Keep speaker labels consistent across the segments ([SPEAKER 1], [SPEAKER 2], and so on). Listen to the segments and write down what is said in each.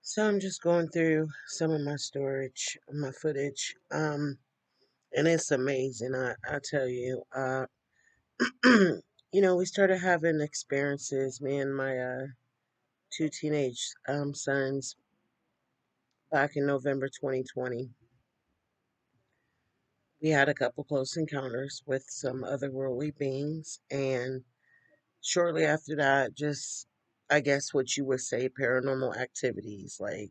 [SPEAKER 1] So I'm just going through some of my storage, my footage, and it's amazing. I tell you, we started having experiences. Me and my two teenage sons back in November 2020. We had a couple close encounters with some otherworldly beings, and shortly after that, just I guess what you would say paranormal activities, like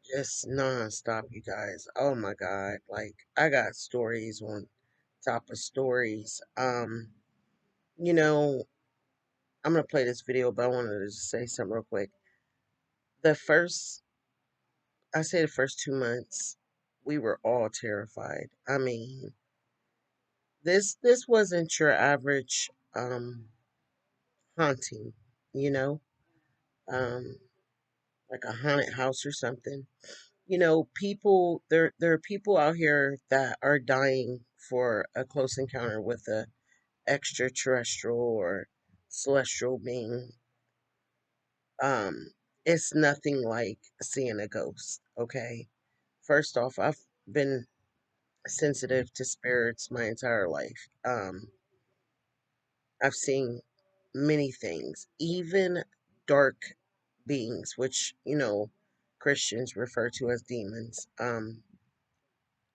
[SPEAKER 1] just nonstop, you guys. Oh my God. Like I got stories on top of stories. You know, I'm gonna play this video, but I wanted to just say something real quick. The first I say the first 2 months, we were all terrified. I mean, this wasn't your average haunting, you know? Um, like a haunted house or something. People there are people out here that are dying for a close encounter with a extraterrestrial or celestial being. Um, it's nothing like seeing a ghost, okay? First off, I've been sensitive to spirits my entire life. I've seen many things, even dark beings, which, Christians refer to as demons,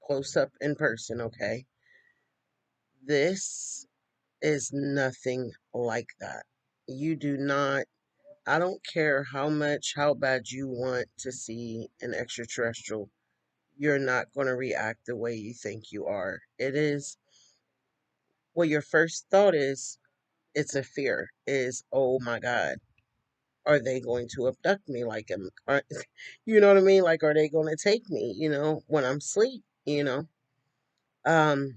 [SPEAKER 1] close up in person, okay? This is nothing like that. You do not, I don't care how bad you want to see an extraterrestrial, you're not going to react the way you think you are. It is, well, your first thought is, it's a fear, is, oh my God, are they going to abduct me? Like, you know what I mean? Like, are they going to take me, when I'm asleep? Um,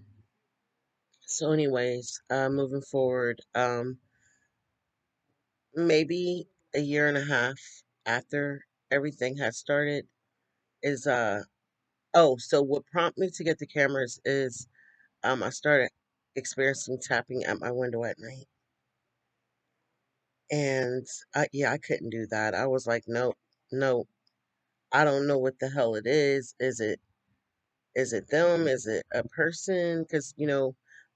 [SPEAKER 1] so anyways, moving forward, maybe a year and a half after everything had started is so what prompted me to get the cameras is I started experiencing tapping at my window at night. And I couldn't do that. I was like, no, no, I don't know what the hell it is. Is it them? Is it a person? Because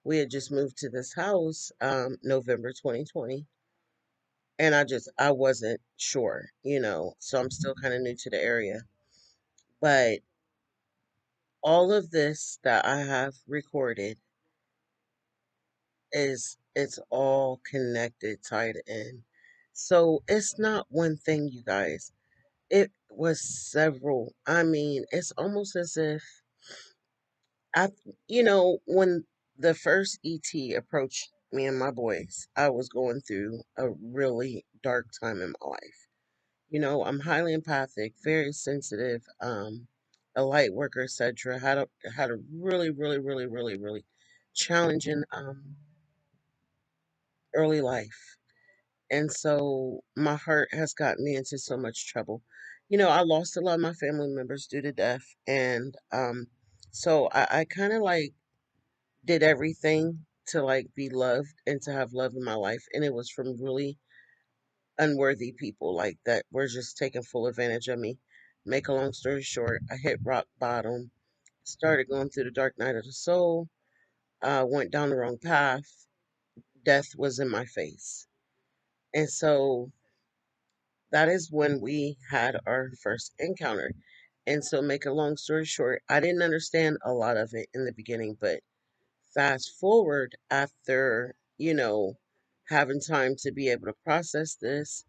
[SPEAKER 1] we had just moved to this house November 2020, and I wasn't sure, so I'm still kind of new to the area. But all of this that I have recorded it's all connected, tied in. So it's not one thing, you guys. It was several. I mean, it's almost as if I, when the first ET approached me and my boys, I was going through a really dark time in my life. I'm highly empathic, very sensitive, a light worker, etc. Had a really, really, really, really, really challenging early life. And so my heart has gotten me into so much trouble. I lost a lot of my family members due to death. And so I kind of like did everything to like be loved and to have love in my life. And it was from really unworthy people like that were just taking full advantage of me. Make a long story short, I hit rock bottom, started going through the dark night of the soul, went down the wrong path. Death was in my face. And so that is when we had our first encounter. And so, make a long story short, I didn't understand a lot of it in the beginning, but fast forward after, having time to be able to process this,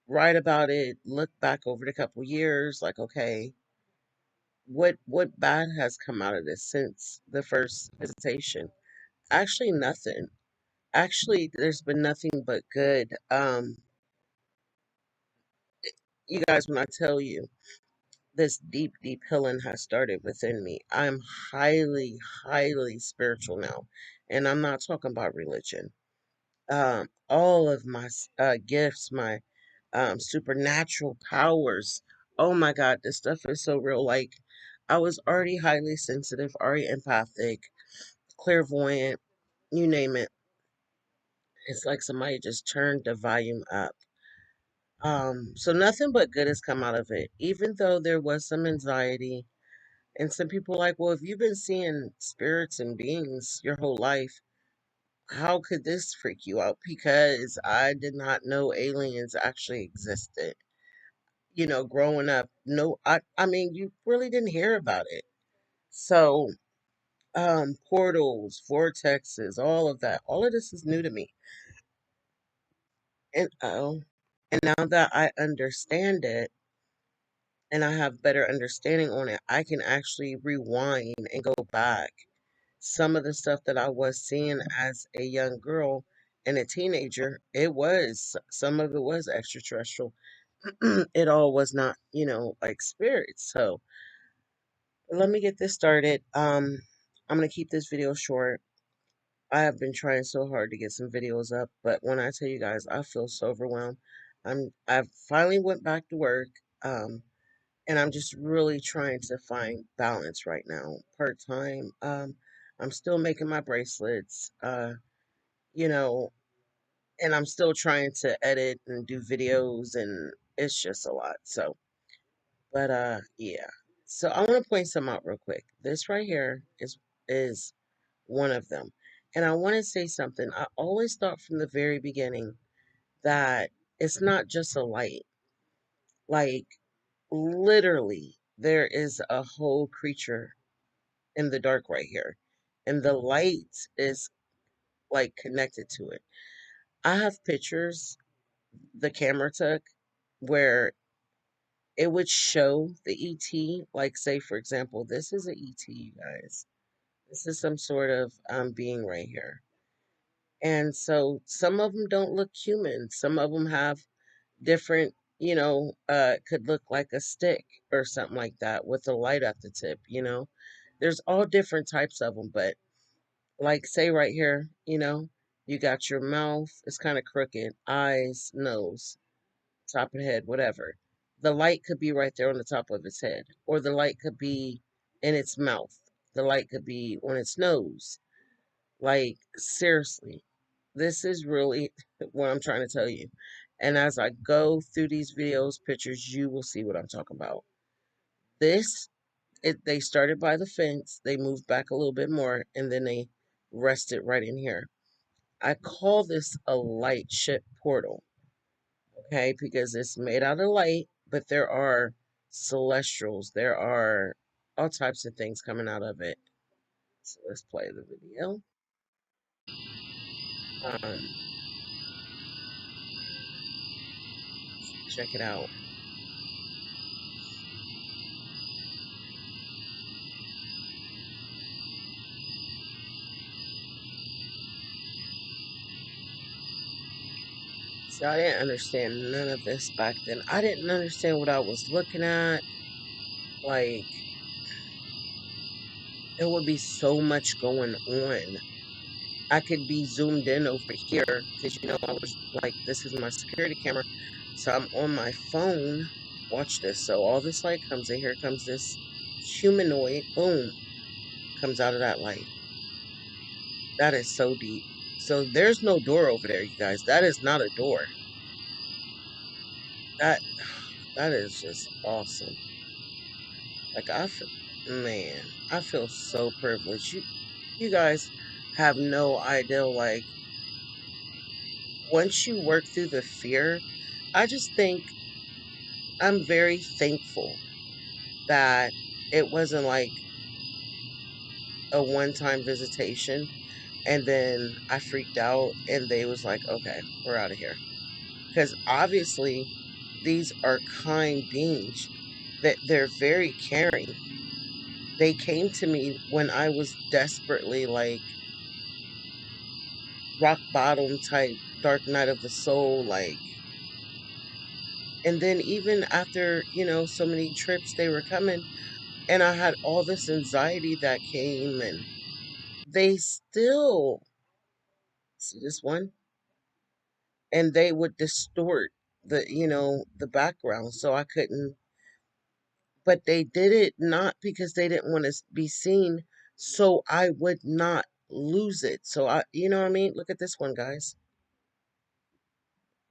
[SPEAKER 1] write about it, look back over the couple years, like, okay, what bad has come out of this since the first visitation? Actually, nothing. Actually, there's been nothing but good. You guys, when I tell you, this deep, deep healing has started within me. I'm highly, highly spiritual now. And I'm not talking about religion. All of my gifts, my supernatural powers. Oh my God, this stuff is so real. Like, I was already highly sensitive, already empathic, clairvoyant, you name it. It's like somebody just turned the volume up. So nothing but good has come out of it, even though there was some anxiety. And some people are like, well, if you've been seeing spirits and beings your whole life, how could this freak you out? Because I did not know aliens actually existed. Growing up, no, I mean, you really didn't hear about it. So, portals, vortexes, all of this is new to me. And now that I understand it and I have better understanding on it, I can actually rewind and go back. Some of the stuff that I was seeing as a young girl and a teenager, some of it was extraterrestrial. It all was not, like spirits. So let me get this started. I'm gonna keep this video short. I have been trying so hard to get some videos up, but when I tell you guys, I feel so overwhelmed. I finally went back to work, and I'm just really trying to find balance right now. Part time. I'm still making my bracelets. You know, and I'm still trying to edit and do videos, and it's just a lot. So, but yeah. So I want to point some out real quick. This right here is one of them. And I want to say something. I always thought from the very beginning that it's not just a light. Like, literally, there is a whole creature in the dark right here. And the light is like connected to it. I have pictures the camera took where it would show the ET. Like, say, for example, this is an ET, you guys. This is some sort of being right here. And so some of them don't look human. Some of them have different, could look like a stick or something like that with a light at the tip, There's all different types of them, but like say right here, you got your mouth, it's kind of crooked, eyes, nose, top of the head, whatever. The light could be right there on the top of its head, or the light could be in its mouth. The light could be on its nose. Like, seriously, this is really what I'm trying to tell you. And as I go through these videos, pictures, you will see what I'm talking about. This, they started by the fence, they moved back a little bit more, and then they rested right in here. I call this a light ship portal, okay, because it's made out of light, but there are celestials, there are all types of things coming out of it. So let's play the video. Um, Check it out. So I didn't understand none of this back then. I didn't understand what I was looking at. Like, there would be so much going on. I could be zoomed in over here because, I was like, this is my security camera. So I'm on my phone. Watch this. So all this light comes in. Here comes this humanoid. Boom. Comes out of that light. That is so deep. So there's no door over there, you guys. That is not a door. That that is just awesome. Like man, I feel so privileged. You guys have no idea. Like, once you work through the fear, I just think I'm very thankful that it wasn't like a one-time visitation and then I freaked out and they was like, okay, we're out of here. Because obviously these are kind beings that they're very caring. They came to me when I was desperately like rock bottom type dark night of the soul, like, and then even after so many trips they were coming and I had all this anxiety that came, and they still see this one, and they would distort the background so I couldn't, but they did it not because they didn't want to be seen, so I would not lose it. So you know what I mean? Look at this one, guys.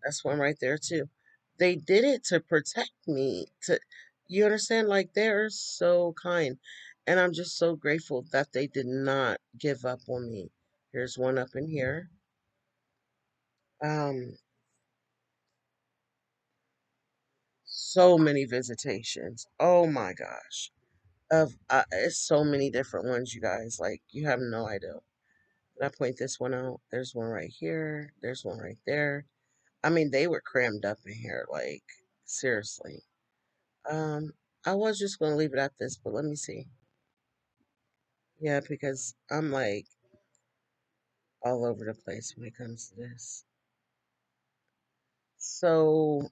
[SPEAKER 1] That's one right there too. they did it to protect me. To you understand? Like they're so kind, and I'm just so grateful that they did not give up on me. Here's one up in here. Um, so many visitations. Oh my gosh. Of it's so many different ones, you guys. Like you have no idea. Did I point this one out? There's one right here. There's one right there. I mean, they were crammed up in here. Like seriously. Um, I was just gonna leave it at this, but let me see. Yeah, because I'm like all over the place when it comes to this. So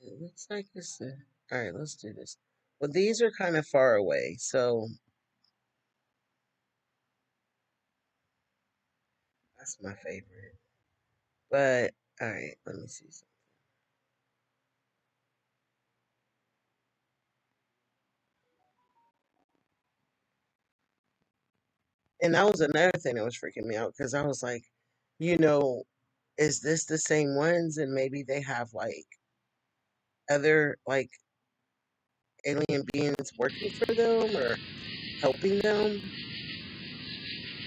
[SPEAKER 1] it looks like this. All right, let's do this. Well, these are kind of far away, so that's my favorite. But all right, let me see. And that was another thing that was freaking me out because I was like, you know, is this the same ones? And maybe they have like other like alien beings working for them or helping them.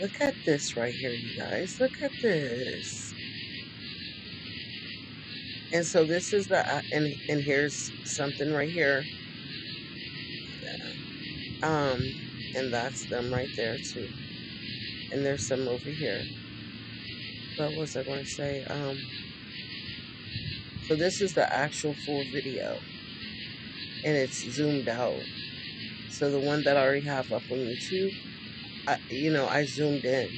[SPEAKER 1] Look at this right here, you guys. Look at this. And so this is the and here's something right here. Yeah. And that's them right there too. And there's some over here. What was I going to say? So this is the actual full video, and it's zoomed out. So the one that I already have up on YouTube, I zoomed in,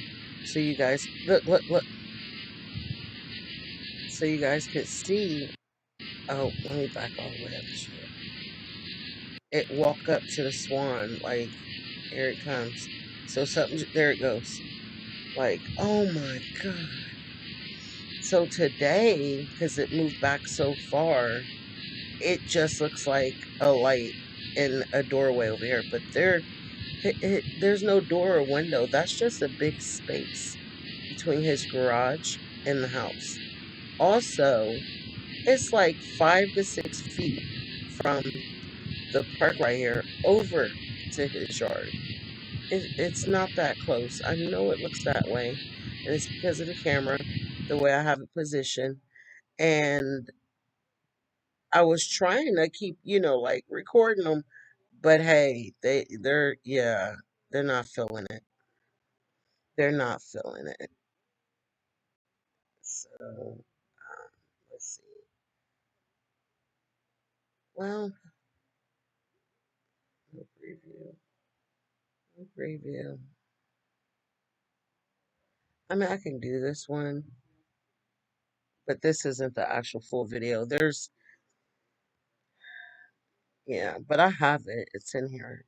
[SPEAKER 1] so you guys look, so you guys could see. Oh, let me back all the way up. Shit. It walk up to the swan, like here it comes. So something there it goes. Like, oh my god. So today, because it moved back so far, it just looks like a light in a doorway over here. But there's no door or window. That's just a big space between his garage and the house. Also, it's like 5 to 6 feet from the park right here over to his yard. It's not that close. I know it looks that way, and it's because of the camera, the way I have it positioned. And I was trying to keep, like recording them, but hey, they're not feeling it. They're not feeling it. So let's see. Well, no preview. No preview. I mean, I can do this one, but this isn't the actual full video. Yeah, but I have it. It's in here.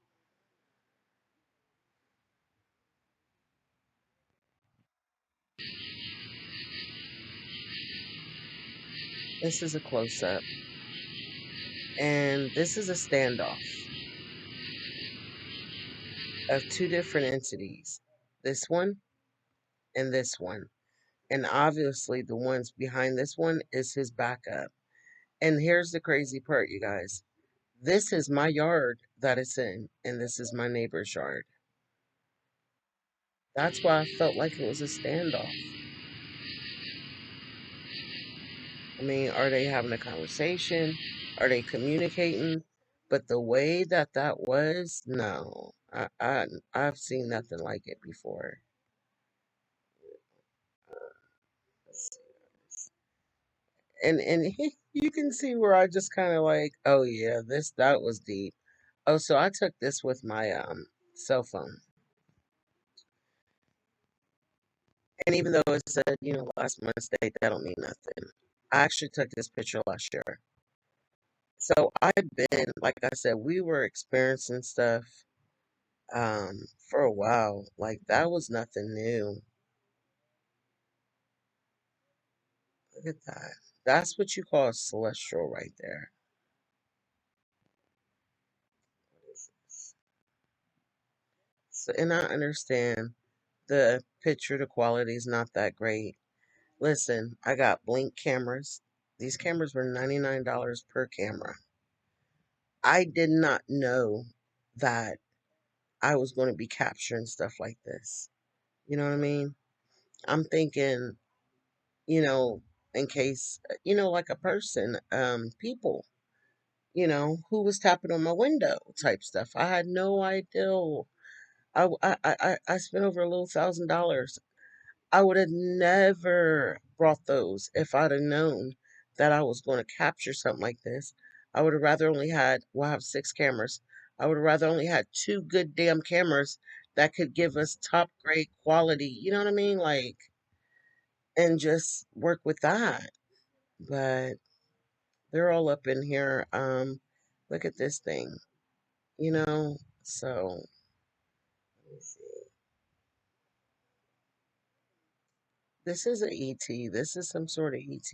[SPEAKER 1] This is a close up, and this is a standoff of two different entities. This one and this one. And obviously, the ones behind this one is his backup. And here's the crazy part, you guys. This is my yard that it's in, and this is my neighbor's yard. That's why I felt like it was a standoff. I mean, are they having a conversation? Are they communicating? But the way that that was, no, I've seen nothing like it before. And you can see where I just kind of like, oh yeah, this that was deep. Oh, so I took this with my cell phone, and even though it said last month's date, that don't mean nothing. I actually took this picture last year. So I've been, like I said, we were experiencing stuff for a while. Like that was nothing new. Look at that. That's what you call a celestial right there. What is this? So, and I understand the picture, the quality is not that great. Listen, I got Blink cameras. These cameras were $99 per camera. I did not know that I was going to be capturing stuff like this. You know what I mean? I'm thinking, you know, in case, like a person, people, who was tapping on my window type stuff. I had no idea. I spent over a little $1,000. I would have never brought those if I'd have known that I was going to capture something like this. I would have rather only had, well, I have 6 cameras. I would have rather only had 2 good damn cameras that could give us top grade quality, you know what I mean? Like, and just work with that. But they're all up in here. Look at this thing, you know? So, let me see. This is a ET. This is some sort of ET.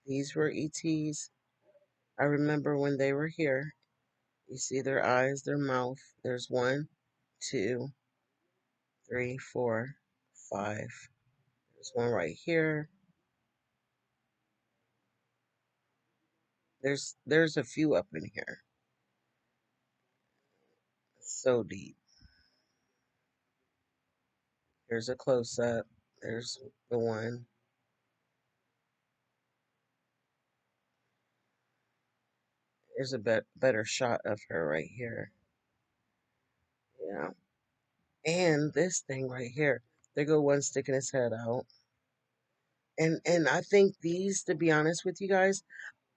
[SPEAKER 1] These were ETs. I remember when they were here. You see their eyes, their mouth. There's one, two, three, four, five. There's one right here. There's a few up in here. So deep. There's a close up. There's the one. There's a better shot of her right here. Yeah. And this thing right here. There go one sticking his head out. And I think these, to be honest with you guys,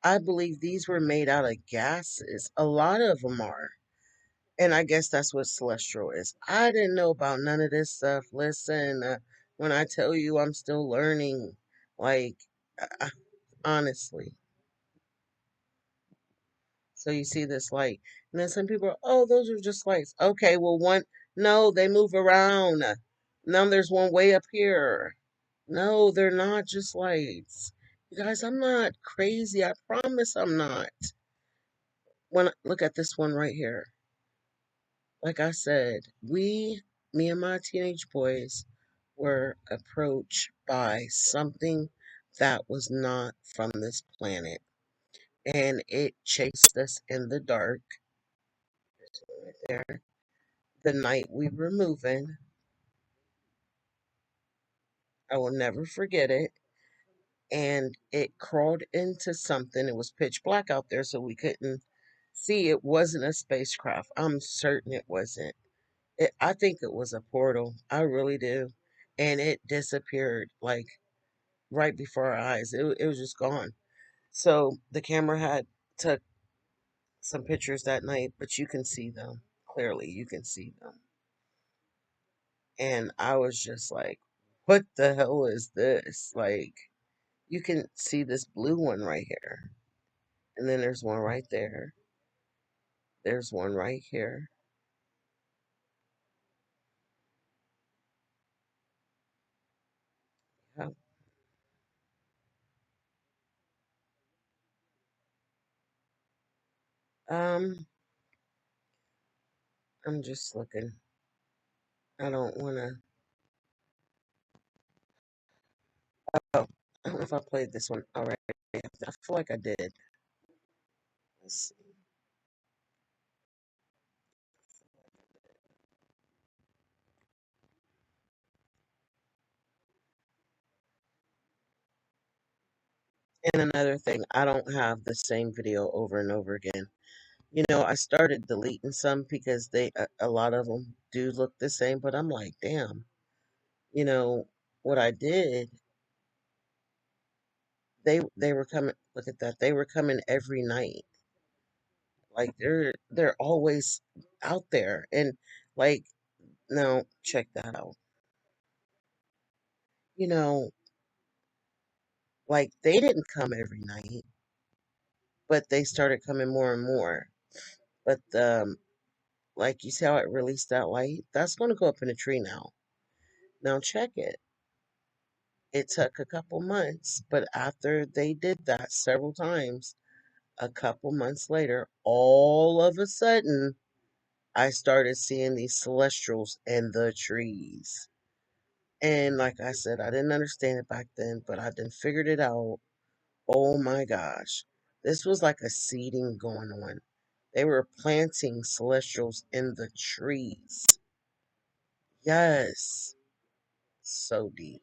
[SPEAKER 1] I believe these were made out of gases. A lot of them are. And I guess that's what celestial is. I didn't know about none of this stuff. Listen, when I tell you I'm still learning, like, uh, honestly. So you see this light. And then some people are, oh, those are just lights. Okay, well, no, they move around. Now there's one way up here. No, they're not just lights. You guys, I'm not crazy. I promise I'm not. Look at this one right here. Like I said, me and my teenage boys, were approached by something that was not from this planet. And it chased us in the dark. There's one right there. The night we were moving, I will never forget it. And it crawled into something. It was pitch black out there, so we couldn't see. It wasn't a spacecraft. I'm certain it wasn't. I think it was a portal. I really do. And it disappeared like right before our eyes. It was just gone. So the camera had took some pictures that night, but you can see them clearly. You can see them. And I was just like, what the hell is this? Like, you can see this blue one right here. And then there's one right there. There's one right here. Yep. Um, I'm just looking. I don't want to. Oh, I don't know if I played this one already. I feel like I did. Let's see. And another thing, I don't have the same video over and over again. I started deleting some because a lot of them do look the same, but I'm like, damn, you know, what I did, they were coming, look at that. They were coming every night. Like they're always out there. And like, now check that out. You know, like they didn't come every night, but they started coming more and more. But like you see how it released that light? That's going to go up in a tree now. Now check it. It took a couple months, but after they did that several times, a couple months later, all of a sudden, I started seeing these celestials in the trees. And like I said, I didn't understand it back then, but I then figured it out. Oh my gosh. This was like a seeding going on. They were planting celestials in the trees. Yes. So deep.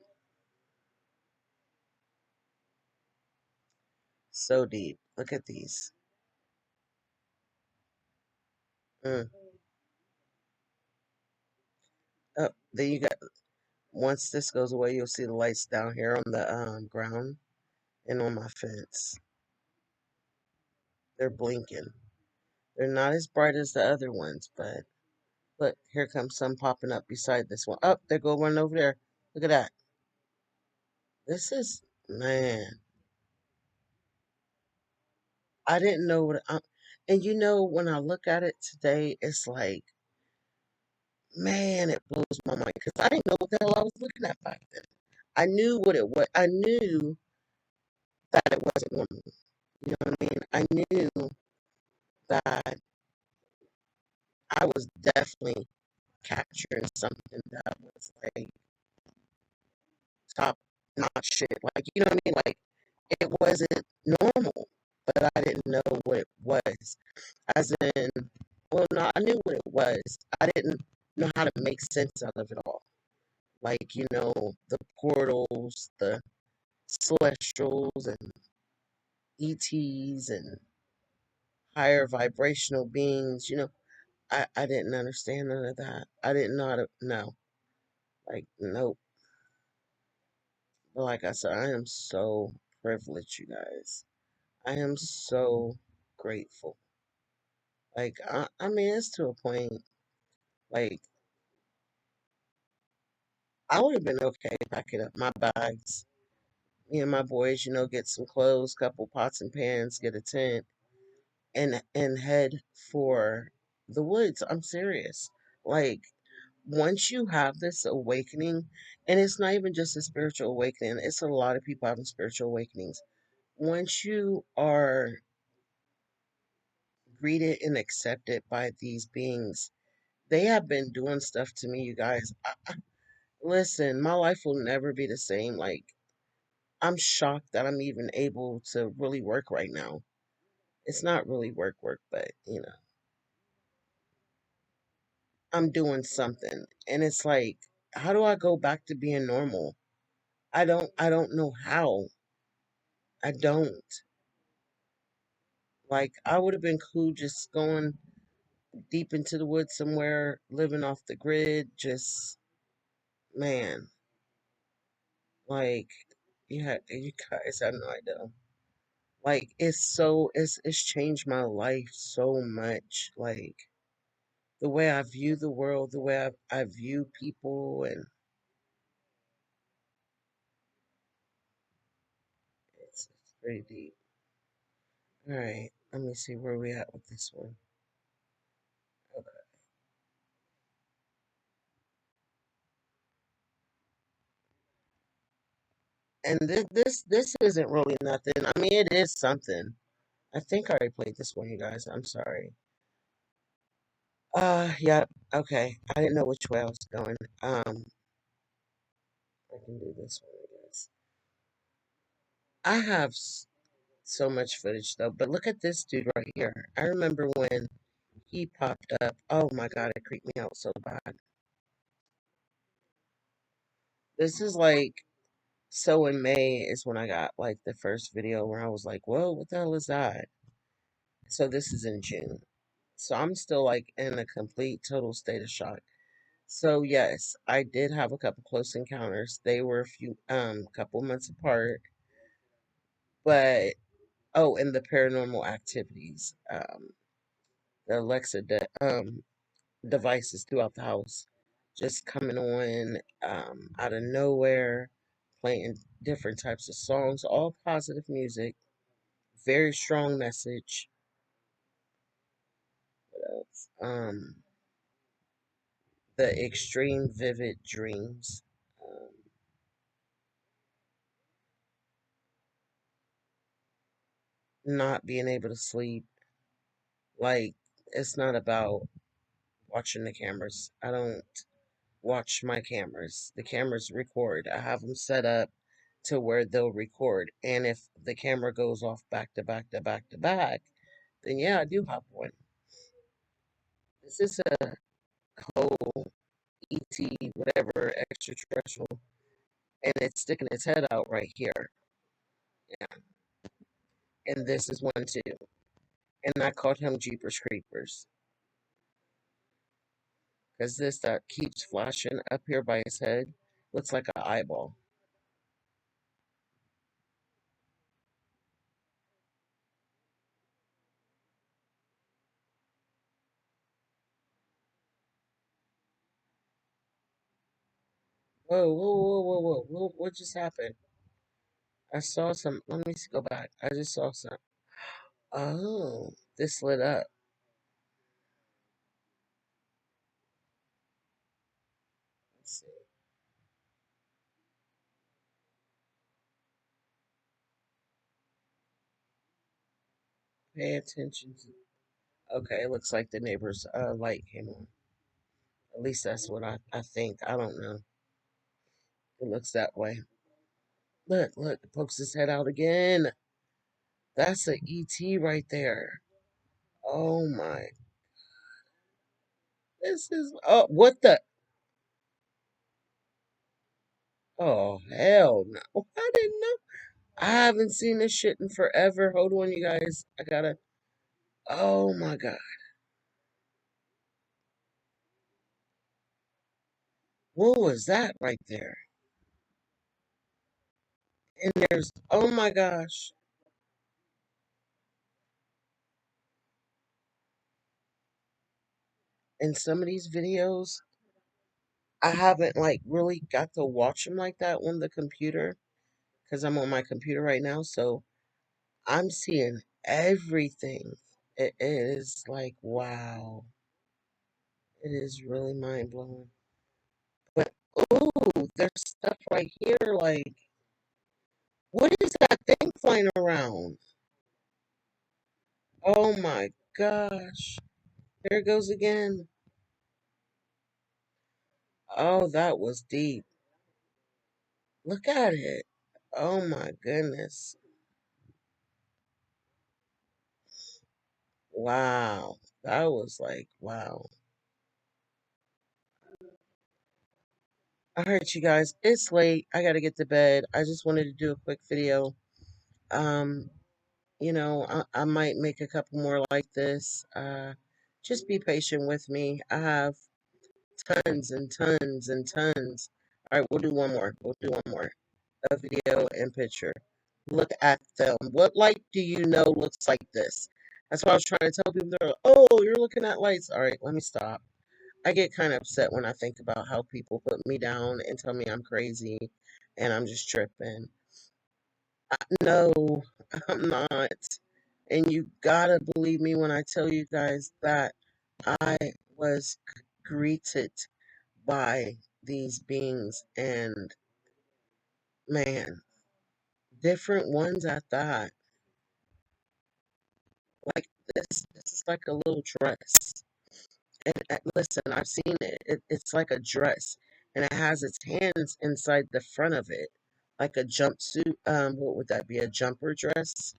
[SPEAKER 1] So deep. Look at these. Mm. Oh, then you got, once this goes away, you'll see the lights down here on the ground and on my fence. They're blinking. They're not as bright as the other ones, but look, here comes some popping up beside this one. Up, there go one over there. Look at that. This is, man, I didn't know what and you know, when I look at it today, it's like, man, it blows my mind because I didn't know what the hell I was looking at back then. I knew what it was. I knew that it wasn't normal. You know what I mean? I knew that I was definitely capturing something that was like top notch shit. Like, you know what I mean? Like, it wasn't normal, but I didn't know what it was. As in, well, no, I knew what it was. I didn't know how to make sense out of it all. Like, the portals, the celestials, and ETs, and higher vibrational beings. I didn't understand none of that. I didn't know how to, no. Like, nope. But like I said, I am so privileged, you guys. I am so grateful. Like, I mean, it's to a point, like, I would have been okay packing up my bags. Me and my boys, get some clothes, couple pots and pans, get a tent, and head for the woods. I'm serious. Like, once you have this awakening, and it's not even just a spiritual awakening, it's a lot of people having spiritual awakenings. Once you are greeted and accepted by these beings, they have been doing stuff to me, you guys. Listen, my life will never be the same. Like, I'm shocked that I'm even able to really work right now. It's not really work, but I'm doing something. And it's like, how do I go back to being normal? I don't know how. I don't. Like, I would have been cool just going deep into the woods somewhere, living off the grid, just, man, like, you guys have no idea. Like, it's changed my life so much. Like, the way I view the world, the way I view people, and it's pretty deep. All right, let me see where we at with this one. Okay. And this isn't really nothing. I mean, it is something. I think I already played this one, you guys. I'm sorry. Yeah, okay. I didn't know which way I was going. I can do this one, I guess. I have so much footage though, but look at this dude right here. I remember when he popped up. Oh my god, it creeped me out so bad. This is like, so in May is when I got like the first video where I was like, whoa, what the hell is that? So this is in June. So I'm still like in a complete total state of shock. So yes, I did have a couple close encounters. They were a few couple months apart, but oh, and the paranormal activities, the devices throughout the house just coming on out of nowhere, playing different types of songs, all positive music, very strong message. What else? The extreme vivid dreams, um, not being able to sleep. Like, it's not about watching the cameras. I don't watch my cameras. The cameras record. I have them set up to where they'll record. And if the camera goes off back to back to back to back, then yeah, I do have one. This is a whole ET, whatever, extraterrestrial, and it's sticking its head out right here. Yeah. And this is one too. And I called him Jeepers Creepers. Because this that keeps flashing up here by his head looks like an eyeball. Whoa, whoa, whoa, whoa, whoa, whoa, what just happened? I saw some, let me go back. I just saw some. Oh, this lit up. Let's see. Pay attention to. Okay, it looks like the neighbor's light came on. At least that's what I think. I don't know. It looks that way. Look, it pokes his head out again. That's a ET right there. Oh my. This is, oh, what the? Oh, hell no. I didn't know. I haven't seen this shit in forever. Hold on, you guys. I gotta. Oh my God. What was that right there? And there's, oh my gosh. And some of these videos, I haven't like really got to watch them like that on the computer because I'm on my computer right now. So I'm seeing everything. It is like, wow. It is really mind blowing. But, ooh, there's stuff right here. Like, what is that thing flying around? Oh my gosh. There it goes again. Oh, that was deep. Look at it. Oh my goodness. Wow. That was like, wow. All right, you guys, it's late. I got to get to bed. I just wanted to do a quick video. Um, I might make a couple more like this. Just be patient with me. I have tons and tons and tons. All right, we'll do one more. We'll do one more. A video and picture. Look at them. What light do you know looks like this? That's what I was trying to tell people. They're like, oh, you're looking at lights. All right, let me stop. I get kind of upset when I think about how people put me down and tell me I'm crazy and I'm just tripping. No, I'm not. And you gotta believe me when I tell you guys that I was greeted by these beings, and man, different ones at that. Like this is like a little dress. And listen, I've seen It's like a dress, and it has its hands inside the front of it, like a jumpsuit. What would that be? A jumper dress.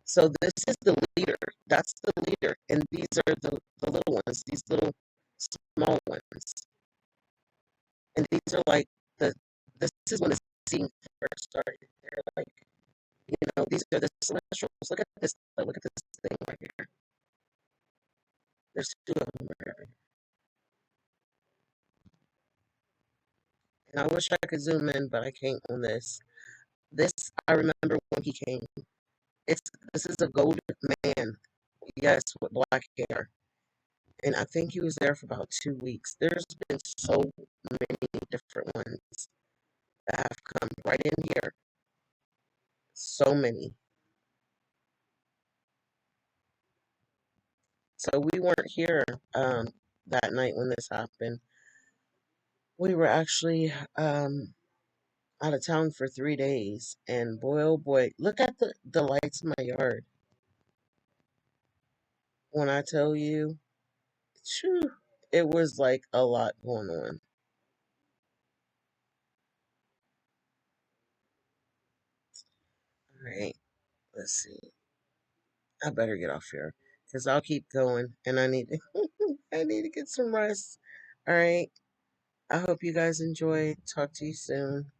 [SPEAKER 1] So this is the leader. That's the leader, and these are the little ones. These little small ones, and these are like the. This is when the scene first started. They're like, these are the celestials. Look at this. Look at this thing right here. There's two of them right here. And I wish I could zoom in, but I can't on this. This I remember when he came. It's This is a golden man, yes, with black hair, and I think he was there for about 2 weeks. There's been so many different ones that have come right in here. So many. So we weren't here that night when this happened. We were actually out of town for 3 days, and boy, oh boy, look at the lights in my yard. When I tell you, phew, it was like a lot going on. All right, let's see. I better get off here because I'll keep going, and I need to, I need to get some rest. All right. I hope you guys enjoy. Talk to you soon.